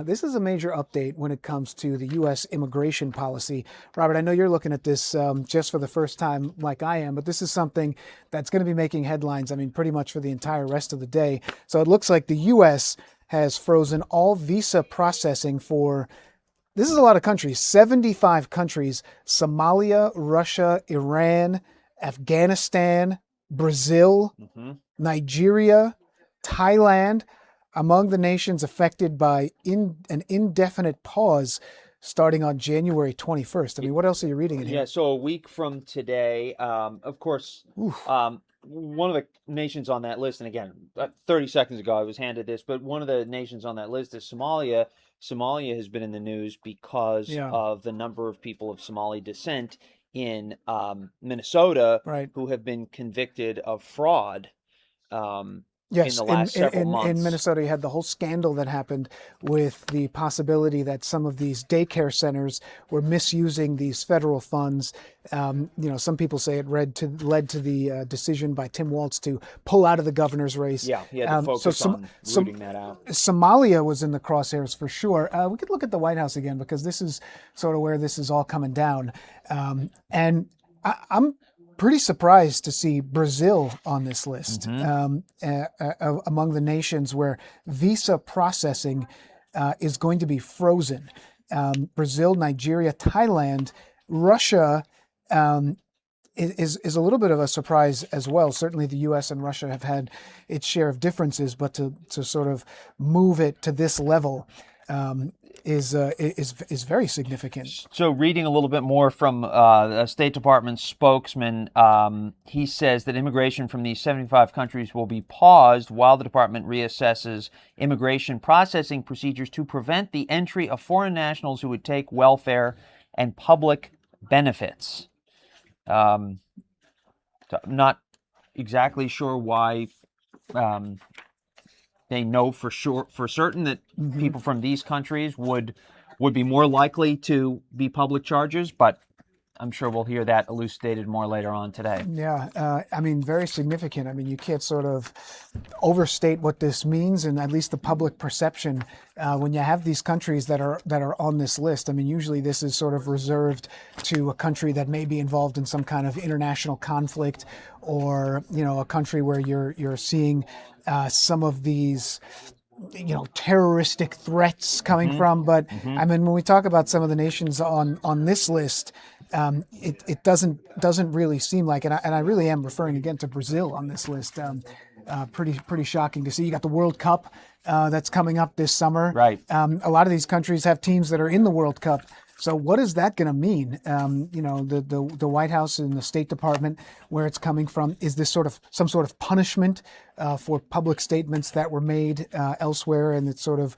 This is a major update when it comes to the U.S. immigration policy. Robert, I know you're looking at this just for the first time like I am, but this is something that's going to be making headlines, I mean, pretty much for the entire rest of the day. So it looks like the U.S. has frozen all visa processing for, this is a lot of countries, 75 countries: Somalia, Russia, Iran, Afghanistan, Brazil, Nigeria, Thailand, among the nations affected by an indefinite pause starting on January 21st. I mean, what else are you reading in here? Yeah, so a week from today, of course, one of the nations on that list, and again, 30 seconds ago I was handed this, but one of the nations on that list is Somalia. Somalia has been in the news because Yeah. of the number of people of Somali descent in Minnesota Right. who have been convicted of fraud in Yes, the last several in months. Minnesota, you had the whole scandal that happened with the possibility that some of these daycare centers were misusing these federal funds. Some people say it led to the decision by Tim Walz to pull out of the governor's race. Yeah, he had to focus on rooting that out. Somalia was in the crosshairs for sure. We could look at the White House again because this is sort of where this is all coming down. And I'm pretty surprised to see Brazil on this list among the nations where visa processing is going to be frozen. Brazil, Nigeria, Thailand, Russia is a little bit of a surprise as well. Certainly the U.S. and Russia have had its share of differences, but to sort of move it to this level is very significant. So reading a little bit more from a State Department spokesman, he says that immigration from these 75 countries will be paused while the department reassesses immigration processing procedures to prevent the entry of foreign nationals who would take welfare and public benefits. So I'm not exactly sure why they know for certain that people from these countries would be more likely to be public chargers, but I'm sure we'll hear that elucidated more later on today. Yeah, I mean, very significant. I mean, you can't sort of overstate what this means, and at least the public perception when you have these countries that are on this list. I mean, usually this is sort of reserved to a country that may be involved in some kind of international conflict, or a country where you're seeing some of these terroristic threats coming from. But I mean, when we talk about some of the nations on this list, it doesn't really seem like, and I really am referring again to Brazil on this list. Pretty shocking to see. You got the World Cup that's coming up this summer. Right. A lot of these countries have teams that are in the World Cup. So what is that going to mean? The White House and the State Department, where it's coming from, is this some sort of punishment for public statements that were made elsewhere, and it's sort of